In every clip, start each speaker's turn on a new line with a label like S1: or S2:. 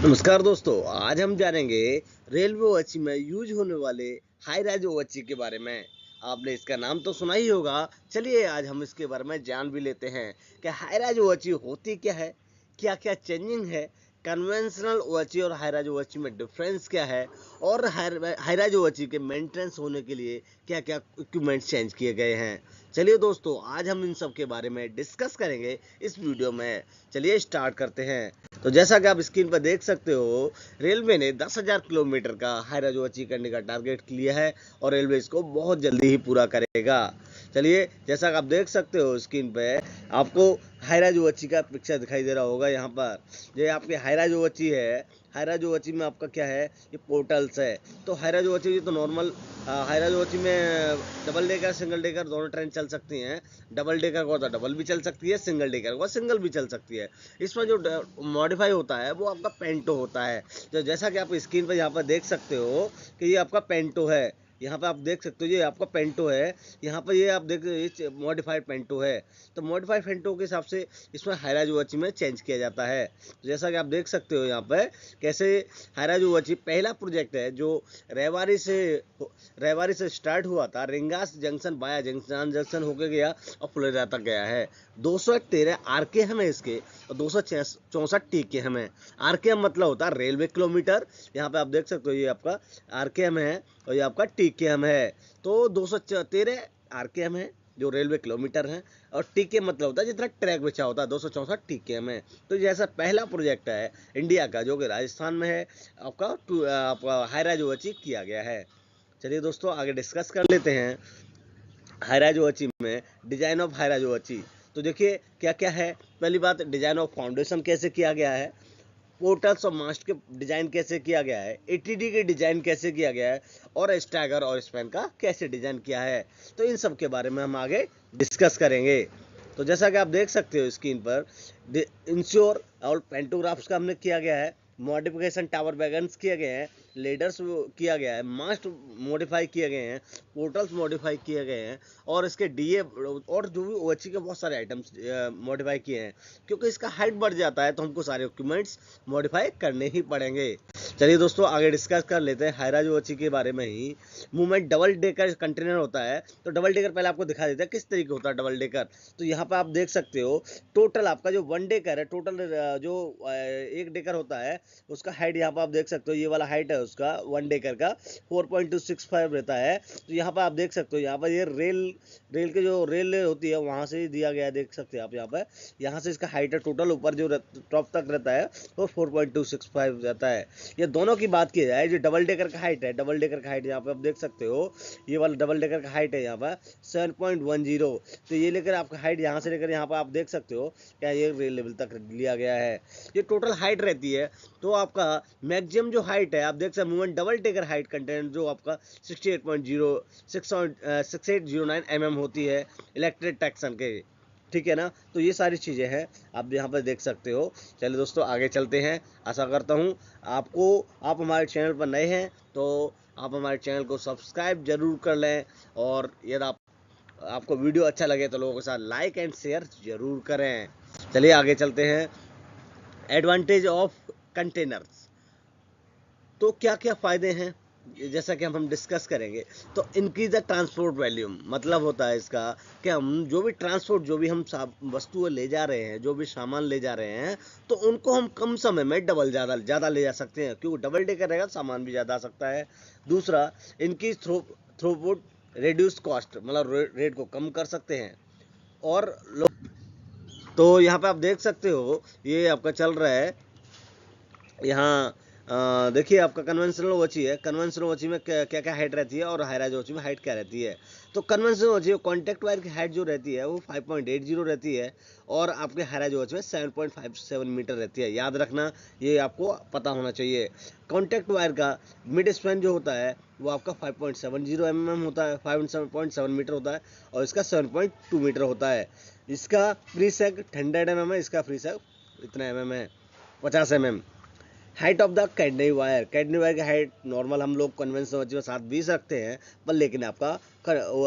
S1: नमस्कार दोस्तों, आज हम जानेंगे रेलवे वॉच में यूज होने वाले हाई राइज वॉच के बारे में। आपने इसका नाम तो सुना ही होगा। चलिए आज हम इसके बारे में जान भी लेते हैं कि हाई राइज वॉच होती क्या है, क्या क्या चेंजिंग है, कन्वेंशनल वॉच और हाई राइज वॉच में डिफरेंस क्या है, और हाई राइज वॉच के मेंटेनेंस होने के लिए क्या क्या इक्विपमेंट चेंज किए गए हैं। चलिए दोस्तों, आज हम इन सब के बारे में डिस्कस करेंगे इस वीडियो में। चलिए स्टार्ट करते हैं। तो जैसा कि आप स्क्रीन पर देख सकते हो, रेलवे ने 10,000 किलोमीटर का हाई राइज अचीव करने का टारगेट लिया है और रेलवे इसको बहुत जल्दी ही पूरा करेगा। चलिए, जैसा कि आप देख सकते हो स्क्रीन पे आपको हाई राइज वच्ची का पिक्चर दिखाई दे रहा होगा। यहाँ पर ये आपकी हाई राइज वच्ची है। हाई राइज वच्ची में आपका क्या है, ये पोर्टल्स है। तो हाई राइज वच्ची तो नॉर्मल हाई राइज वच्ची में डबल डेकर सिंगल डेकर दोनों ट्रेन चल सकती हैं। डबल डेकर को तो डबल भी चल सकती है, सिंगल डेकर को सिंगल भी चल सकती है। इसमें जो मॉडिफाई होता है वो आपका पेंटो होता है। तो जैसा कि आप स्क्रीन पर यहाँ पर देख सकते हो कि ये आपका पेंटो है। यहाँ पे आप देख सकते हो ये आपका पेंटो है। यहाँ पर ये आप देख ये मॉडिफाइड पेंटो है। तो मॉडिफाइड पेंटो के हिसाब से इसमें हाई राइज वॉच में चेंज किया जाता है। तो जैसा कि आप देख सकते हो यहाँ पर कैसे हाई राइज वॉच पहला प्रोजेक्ट है जो रेवाड़ी से स्टार्ट हुआ था। रिंगास जंक्शन बाया जंक्शन होकर गया और फुलेरा तक गया है। 213 आरकेएम है इसके और 264 टीकेएम है। आरकेएम मतलब होता है रेलवे किलोमीटर। यहाँ पे आप देख सकते हो ये आपका आरकेएम है और ये आपका टीकेएम है। तो 213 आरकेएम है जो रेलवे किलोमीटर है, और टीके मतलब होता है जितना ट्रैक बिछा होता है। 264 टीकेएम है। तो जैसा पहला प्रोजेक्ट है इंडिया का जो कि राजस्थान में है, आपका हाई राइज अचीव किया गया है। चलिए दोस्तों, आगे डिस्कस कर लेते हैं हाई राइज वॉच में design of high rise watch. तो देखिए क्या क्या है। पहली बात, डिजाइन ऑफ फाउंडेशन कैसे किया गया है, पोर्टल्स और मास्ट के डिजाइन कैसे किया गया है, एटीडी के डिजाइन कैसे किया गया है, और स्टैगर और स्पैन का कैसे डिजाइन किया है। तो इन सब के बारे में हम आगे डिस्कस करेंगे। तो जैसा कि आप देख सकते हो स्क्रीन पर इंश्योर और पेंटोग्राफ्स का हमने किया गया है। मॉडिफिकेशन टावर वैगन्स किए गए हैं, लेडर्स किया गया है, मास्ट मॉडिफाई किए गए हैं, पोर्टल्स मॉडिफाई किए गए हैं, और इसके डीए और जो भी ओएचई के बहुत सारे आइटम्स मॉडिफाई किए हैं। क्योंकि इसका हाइट बढ़ जाता है तो हमको सारे इक्विपमेंट्स मॉडिफाई करने ही पड़ेंगे। चलिए दोस्तों, आगे डिस्कस कर लेते हैं हाई राइज ओएचई के बारे में ही। मूवमेंट डबल डेकर कंटेनर होता है। तो डबल डेकर पहले आपको दिखा देते हैं किस तरीके होता है डबल डेकर। तो यहाँ पर आप देख सकते हो टोटल आपका जो वन डेकर है, टोटल जो एक डेकर होता है उसका हाइट यहाँ पर आप देख सकते हो। ये वाला हाइट है उसका वन डेकर का 4.265 रहता है। तो यहाँ पर आप देख सकते हो, यहाँ पर ये रेल के जो रेल होती है वहाँ से दिया गया है। देख सकते हैं आप यहाँ से इसका हाइट है टोटल ऊपर जो टॉप तक रहता है वो 4.265 रहता है। ये दोनों की बात की जाए, जो डबल डेकर का हाइट है, डबल डेकर का हाइट यहाँ पे आप देख सकते हो, ये वाला डबल डेकर का हाइट है यहाँ पर 7.10। तो ये लेकर आपका हाइट यहाँ से लेकर यहाँ पर आप देख सकते हो क्या ये रेल लेवल तक लिया गया है। ये टोटल हाइट रहती है। तो आपका मैक्सिमम जो हाइट है आप देख सकते movement double decker height content जो आपका 6809 mm होती है इलेक्ट्रिक ट्रैक्शन के। ठीक है ना। तो ये सारी चीज़ें हैं आप यहाँ पर देख सकते हो। चलिए दोस्तों, आगे चलते हैं। आशा करता हूँ आप हमारे चैनल पर नए हैं तो आप हमारे चैनल को सब्सक्राइब जरूर कर लें, और यदि आपको वीडियो अच्छा लगे तो लोगों के साथ लाइक एंड शेयर जरूर करें। चलिए आगे चलते हैं। Advantage of containers. तो क्या क्या फ़ायदे हैं जैसा कि हम डिस्कस करेंगे। तो इंक्रीज द ट्रांसपोर्ट वैल्यूम मतलब होता है इसका कि हम जो भी ट्रांसपोर्ट जो भी हम वस्तुएं ले जा रहे हैं, जो भी सामान ले जा रहे हैं, तो उनको हम कम समय में डबल ज़्यादा ले जा सकते हैं, क्योंकि डबल डेकर रहेगा सामान भी ज़्यादा आ सकता है। दूसरा, इनकी थ्रूपुट रिड्यूस कॉस्ट मतलब रेट को कम कर सकते हैं। और तो यहाँ पे आप देख सकते हो ये आपका चल रहा है यहाँ। देखिए आपका कन्वेंशनल वॉची है। कन्वेंशनल वॉची में क्या क्या हाइट रहती है और हाई राइज वॉची में हाइट क्या रहती है। तो कन्वेंशनल वॉची कॉन्टैक्ट वायर की हाइट जो रहती है वो 5.80 रहती है, और आपके हाई राइज वॉच में 7.57 मीटर रहती है। याद रखना, ये आपको पता होना चाहिए। कॉन्टैक्ट वायर का मिड स्पैन जो होता है वो आपका 5.70 mm होता है, 5.7 मीटर होता है, और इसका 7.2 मीटर होता है। इसका फ्री सैग 100 mm है, इसका फ्री सैग इतना mm है, 50 mm। Height of the catenary wire की हाइट नॉर्मल हम लोग कन्वेंशनल वॉच में 7.20 रखते हैं, पर लेकिन आपका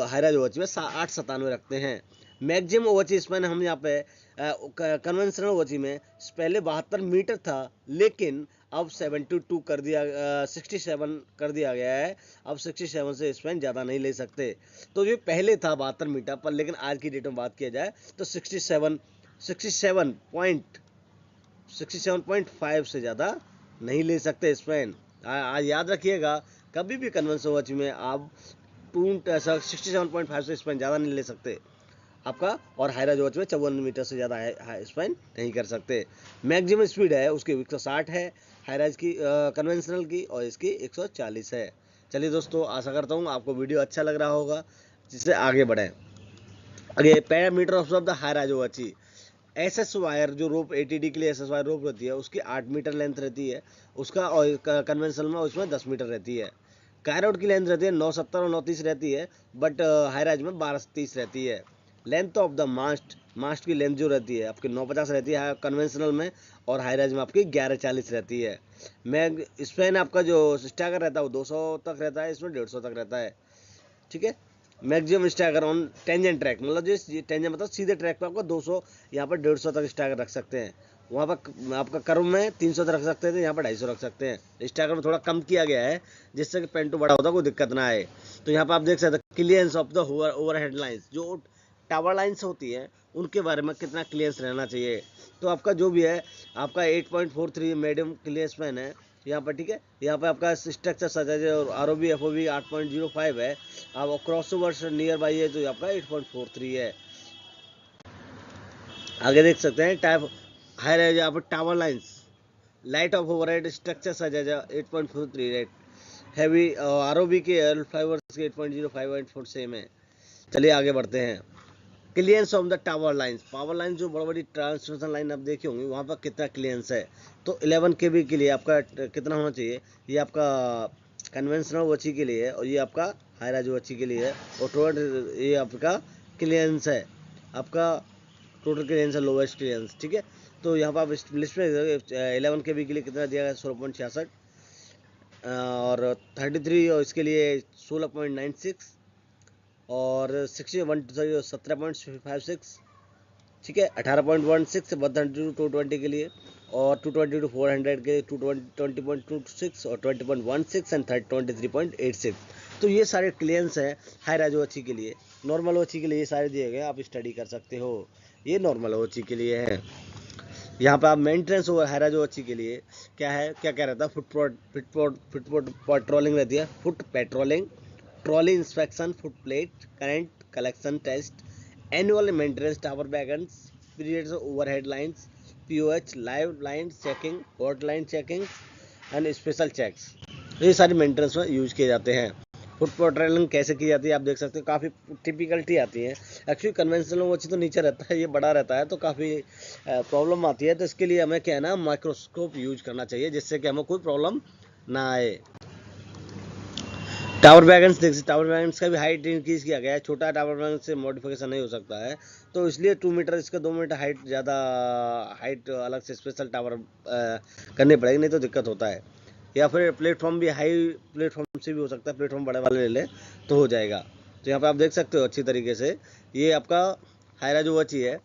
S1: हाई राइज वॉच में 8.97 रखते हैं। मैक्सिमम वॉच स्पैन हम यहाँ पे कन्वेंशनल वॉची में पहले 72 मीटर था, लेकिन अब 72 कर दिया 67 कर दिया गया है। अब 67 से स्पेन ज़्यादा नहीं ले सकते। तो ये पहले था 72 मीटर पर, लेकिन आज की डेट में बात किया जाए तो 67.5 से ज़्यादा नहीं ले सकते स्पेन। आज याद रखिएगा, कभी भी कन्वेंशनल वॉच में आप 67.5 से स्पेन ज़्यादा नहीं ले सकते आपका। और हाईराइज वॉच में 54 मीटर से ज़्यादा स्पेन नहीं कर सकते। मैक्सिमम स्पीड है उसकी 160 है हाईराइज की, कन्वेंशनल की, और इसकी 140 है। चलिए दोस्तों, आशा करता हूँ आपको वीडियो अच्छा लग रहा होगा, जिससे आगे बढ़ें। आगे parameter of the high-rise watch. SS wire जो रोप एटीडी के लिए एसएस वायर रोप रहती है, उसकी 8 मीटर लेंथ रहती है उसका, और कन्वेंशनल में उसमें 10 मीटर रहती है। कायरोड की लेंथ रहती है 970 और 930 रहती है, बट हाईराइज में 1230 रहती है। लेंथ ऑफ द मास्ट की लेंथ जो रहती है आपकी 950 रहती है कन्वेंशनल में, और हाईराइज में आपकी 1140 रहती है। मैग स्पेन आपका जो स्टैगर रहता है वो 200 तक रहता है, इसमें 150 तक रहता है। ठीक है। Maximum stagger on tangent track, मतलब जिस टेंजेंट मतलब सीधे ट्रैक पे आपको 200, यहाँ पर 150 तक स्टैगर रख सकते हैं। वहाँ पर आपका कर्व में 300 तक रख सकते थे, यहाँ पर 250 रख सकते हैं। स्टैगर में थोड़ा कम किया गया है, जिससे कि पेंटो बड़ा होता है, कोई दिक्कत ना आए। तो यहाँ पर आप देख सकते हैं clearance of the over head lines, जो टावर लाइन्स होती है उनके बारे में कितना क्लियरेंस रहना चाहिए। तो आपका जो भी है आपका 8.43 मीडियम क्लियरेंस मैन है यहाँ पर। ठीक है। यहाँ पर आपका स्ट्रक्चर सच है, और ROV FOV 8.05 है। अब क्रॉस ओवर्स नियर बाई है तो आपका 8.43 है। आगे देख सकते हैं टाइप हाई रेंज, यहाँ पर tower lines, light of overhead structure सच है 8.43 रेट, हैवी ROV के फाइवर्स के 8.05 8 सेम है। चलिए आगे बढ़ते हैं। Clearance of the tower lines, power line जो बड़ी बड़ी ट्रांसमिशन लाइन आप देखी होंगी, वहाँ पर कितना क्लियरेंस है। तो 11 kV के लिए आपका कितना होना चाहिए, ये आपका कन्वेंशनल वॉची के लिए है, और ये आपका हाईराइज वॉची के लिए है। और टोटल ये आपका क्लियरेंस है, आपका टोटल क्लियरेंस है, लोवेस्ट क्लियरेंस। ठीक है। तो यहाँ पर आप लिस्ट में 11 kV के लिए कितना दिया गया 16.66, और 33 और इसके लिए 16.96, और 17.56। ठीक है। 18.16 132 के लिए, और 220 to 400 के लिए 220.26 और 20.16 एंड 23.86। तो ये सारे क्लियरेंस हैं हाईराइज वॉची के लिए। नॉर्मल वॉची के लिए ये सारे दिए गए, आप स्टडी कर सकते हो। ये नॉर्मल वॉची के लिए है। यहाँ पे आप मेंटेनेंस और हाईराइज वॉची के लिए क्या है, क्या क्या रहता है, फुट पेट्रोलिंग रहती है, foot patrolling, trolley inspection, foot plate, current collection test, annual maintenance, tower wagons, periods overhead lines, POH live line checking, hot line checking and special checks. ये सारी मेंटेनेंस में यूज किए जाते हैं। फुट पेट्रोलिंग कैसे की जाती है आप देख सकते हो, काफ़ी टिपिकलिटी आती है। एक्चुअली कन्वेंशनल वॉच तो नीचे रहता है, ये बड़ा रहता है, तो काफ़ी प्रॉब्लम आती है। तो इसके लिए हमें क्या है ना, माइक्रोस्कोप यूज करना चाहिए, जिससे कि हमें कोई प्रॉब्लम ना आए। टावर बैगन्स देख, टावर बैगन्स का भी हाइट इंक्रीज किया गया है। छोटा टावर बैगन से मॉडिफिकेशन नहीं हो सकता है, तो इसलिए 2 मीटर, इसका 2 मीटर हाइट, ज़्यादा हाइट अलग से स्पेशल टावर करनी पड़ेगी, नहीं तो दिक्कत होता है। या फिर प्लेटफॉर्म भी हाई प्लेटफॉर्म से भी हो सकता है, प्लेटफॉर्म बड़े वाले ले ले तो हो जाएगा। तो यहाँ पे आप देख सकते हो अच्छी तरीके से, ये आपका हाईराइज वॉच ही है।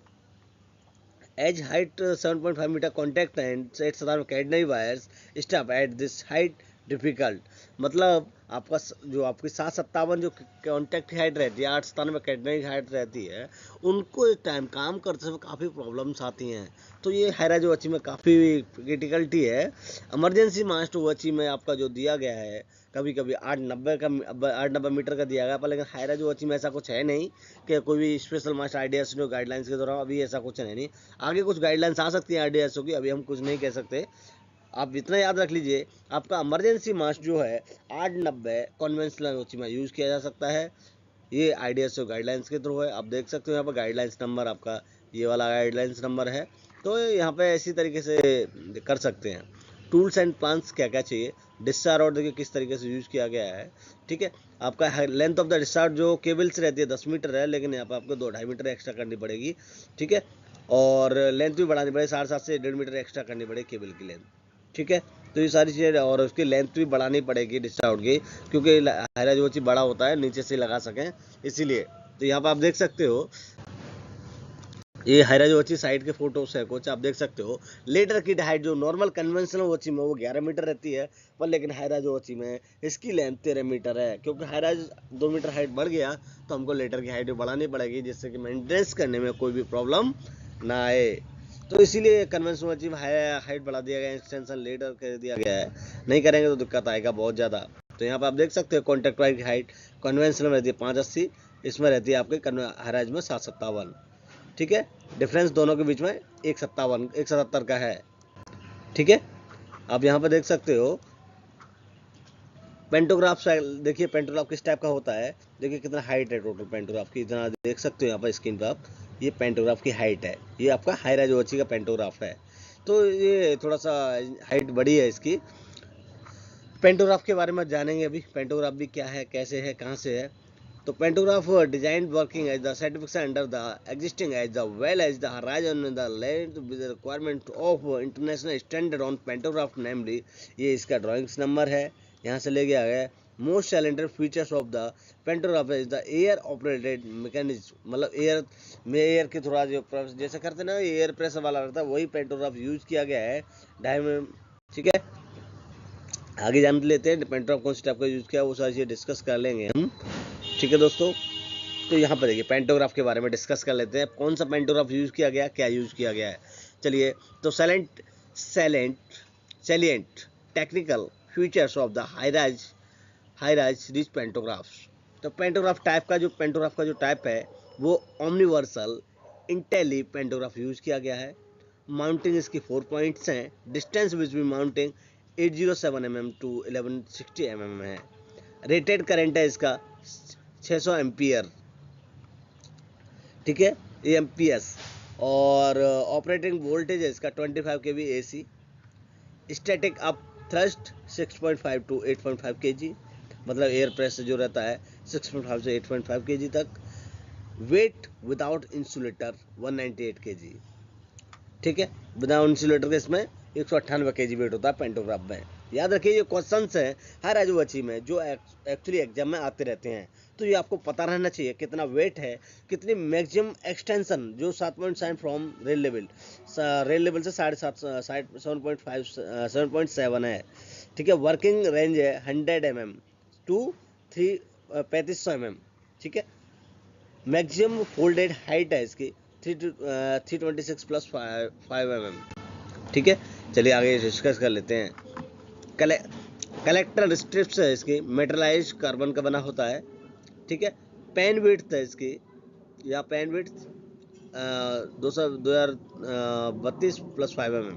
S1: As height 7.5 metre, contact and set साधारण catenary wires stop at this height difficult. मतलब आपका जो आपकी 757 जो कॉन्टैक्ट हाइट रहती है, 897 कैडनरी हाइट रहती है, उनको एक टाइम काम करते समय काफ़ी प्रॉब्लम्स आती हैं। तो ये हाईराइज वॉची में काफ़ी क्रिटिकलिटी है। इमरजेंसी मास्ट वॉची में आपका जो दिया गया है, कभी कभी 890 मीटर का दिया गया, पर लेकिन हाईराइज वॉची में ऐसा कुछ है नहीं कि कोई भी स्पेशल मास्ट IDSO गाइडलाइंस के दौरान, अभी ऐसा कुछ है नहीं। आगे कुछ गाइडलाइंस आ सकती है IDSO की, अभी हम कुछ नहीं कह सकते। आप इतना याद रख लीजिए, आपका इमरजेंसी मास्क जो है 890 कन्वेंशनल वॉची में यूज़ किया जा सकता है। ये IDSO गाइडलाइंस के थ्रू है। आप देख सकते हो यहाँ पर गाइडलाइंस नंबर, आपका ये वाला गाइडलाइंस नंबर है। तो यहाँ पे ऐसी तरीके से कर सकते हैं। टूल्स एंड प्लान्स क्या क्या चाहिए, डिस्चार्ज और देखिए किस तरीके से यूज़ किया गया है। ठीक है। आपका लेंथ ऑफ द डिस्चार्ज जो केबल्स रहती है 10 मीटर है, लेकिन यहाँ पर आपको 2-2.5 मीटर एक्स्ट्रा करनी पड़ेगी। ठीक है। और लेंथ भी बढ़ानी पड़ेगी, 7.5 से 1.5 मीटर एक्स्ट्रा करनी पड़ेगी केबल की लेंथ। ठीक है। तो ये सारी चीज़ें, और उसकी लेंथ भी बढ़ानी पड़ेगी डिस्चार्ज की, क्योंकि हाईराइज वॉची बड़ा होता है, नीचे से लगा सकें इसीलिए। तो यहाँ पर आप देख सकते हो ये हाईराइज वॉची साइड के फोटोस है कुछ, आप देख सकते हो। लेटर की हाइट जो नॉर्मल कन्वेंशनल वॉची में वो 11 मीटर रहती है, पर लेकिन हाईराइज वॉची में इसकी लेंथ 13 मीटर है, क्योंकि हाईराइज 2 मीटर हाइट बढ़ गया तो हमको लेटर की हाइट भी बढ़ानी पड़ेगी, जिससे कि मेंटेनेंस करने में कोई भी प्रॉब्लम ना आए। तो इसीलिए कन्वेंशनल वॉची में हाइट बढ़ा दिया गया, एक्सटेंशन लेटर कर दिया गया है। नहीं करेंगे तो दिक्कत आएगा बहुत ज़्यादा। तो यहाँ पर आप देख सकते हो कॉन्टैक्ट वायर की हाइट कन्वेंशनल में रहती है 580, इसमें रहती है आपके हाईराइज में 757। ठीक है, डिफरेंस दोनों के बीच में 177 का है। ठीक है, आप यहाँ पर देख सकते हो पेंटोग्राफ। देखिए पेंटोग्राफ किस टाइप का होता है, देखिए कितना हाइट है टोटल पेंटोग्राफ की, इतना देख सकते हो यहाँ पर स्क्रीन पर आप। ये पेंटोग्राफ की हाइट है, ये आपका हाईराइज वॉची का पेंटोग्राफ है। तो ये थोड़ा सा हाइट बड़ी है इसकी। पेंटोग्राफ के बारे में जानेंगे अभी, पेंटोग्राफ भी क्या है, कैसे है, कहाँ से है। तो pantograph design working as the certification under the existing as the well as the horizon the length with the requirement of international standard on pantograph namely. ये इसका ड्राइंग्स नंबर है, यहाँ से ले गया गया। Most challenger features of the pantograph is the air operated mechanism, मतलब air में एयर के थोड़ा जो जैसे करते ना एयर प्रेशर वाला रहता है, वही पेंटोग्राफ यूज किया गया है डायमंड। ठीक है, आगे जान लेते हैं पेंटोग्राफ कौन सी टाइप का यूज किया, वो सारी चीज़ें डिस्कस कर लेंगे हम। ठीक है दोस्तों, तो यहाँ पर देखिए पेंटोग्राफ के बारे में डिस्कस कर लेते हैं, कौन सा पेंटोग्राफ यूज़ किया गया, क्या यूज़ किया गया है। चलिए, तो salient technical features of the high rise reach pantographs. तो पेंटोग्राफ का जो टाइप है वो ओमनिवर्सल इंटेली पेंटोग्राफ यूज़ किया गया है। माउंटिंग इसकी 4 पॉइंट्स हैं। Distance between mounting 807 mm to 1160 mm है। रेटेड करंट है इसका 600 एम्पियर। ठीक है, एम्पियस। और ऑपरेटिंग वोल्टेज है इसका 25 kV AC। Static up thrust 6.5 to 8.5 kg, मतलब एयर प्रेशर जो रहता है 6.5 से 8.5 kg तक। Weight without insulator 198 kg। ठीक है, विदाउट इंसुलेटर के इसमें 198 kg वेट होता है पेंटोग्राफ में। याद रखिए ये क्वेश्चंस हैं हर आजूबाजी में जो एक्चुअली एग्जाम में आते रहते हैं, तो ये आपको पता रहना चाहिए कितना वेट है, कितनी मैक्सिमम एक्सटेंशन जो 7.7 फ्रॉम रेल लेवल से 7.7 है। ठीक है, वर्किंग रेंज है 100 mm टू 3500 mm। ठीक है, मैक्सिमम फोल्डेड हाइट है इसकी 326 + 5 mm। ठीक है, चलिए आगे डिस्कस कर लेते हैं। कलेक्टर स्ट्रिप्स है इसकी, मेटलाइज कार्बन का बना होता है। ठीक है, पेन विड्थ है इसकी, या पेन विड्थ 2032 + 5 mm।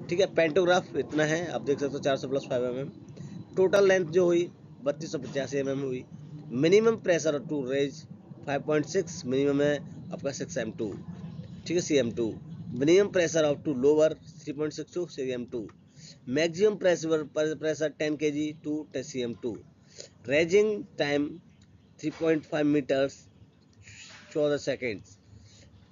S1: ठीक है, पेंटोग्राफ इतना है, आप देख सकते हो 400 + 5 mm। टोटल लेंथ जो हुई 3285 mm हुई। Minimum pressure to raise 5.6, minimum है आपका 6m2। ठीक है, cm2। Minimum pressure of to lower 3.62 cm2। Maximum pressure 10 kg to cm2। Raising time 3.5 metres 14 seconds.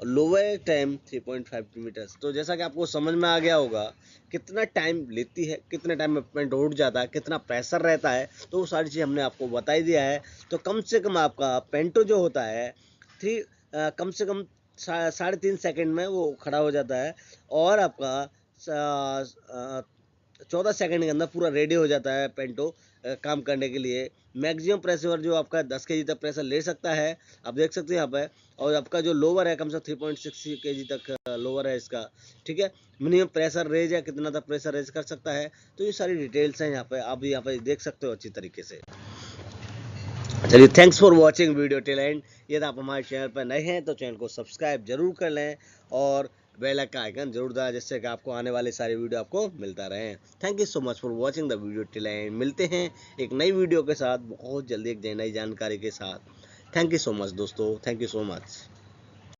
S1: Lower time 3.5 metres. तो जैसा कि आपको समझ में आ गया होगा कितना टाइम लेती है, कितने टाइम में पेंट उठ जाता है, कितना प्रेशर रहता है, तो वो सारी चीज़ हमने आपको बता ही दिया है। तो कम से कम आपका पेंटो जो होता है कम से कम 3.5 सेकेंड में वो खड़ा हो जाता है, और आपका 14 सेकेंड के अंदर पूरा रेडी हो जाता है पेंटो काम करने के लिए। मैक्सिमम प्रेशर जो आपका 10 kg तक प्रेशर ले सकता है, आप देख सकते हैं यहाँ पे। और आपका जो लोअर है कम से कम 3.6 kg तक लोअर है इसका। ठीक है, मिनिमम प्रेशर रेज है, कितना तक प्रेशर रेज कर सकता है। तो ये सारी डिटेल्स हैं यहाँ पे, आप यहाँ पे देख सकते हो अच्छी तरीके से। चलिए, thanks for watching video till and. यदि आप हमारे चैनल पर नए हैं तो चैनल को सब्सक्राइब जरूर कर लें, और बेल का आइकन जरूर दबाएं, जिससे कि आपको आने वाले सारे वीडियो आपको मिलता रहे। Thank you so much for watching the video till and. मिलते हैं एक नई वीडियो के साथ बहुत जल्दी, एक नई जानकारी के साथ। थैंक यू सो मच दोस्तों, थैंक यू सो मच।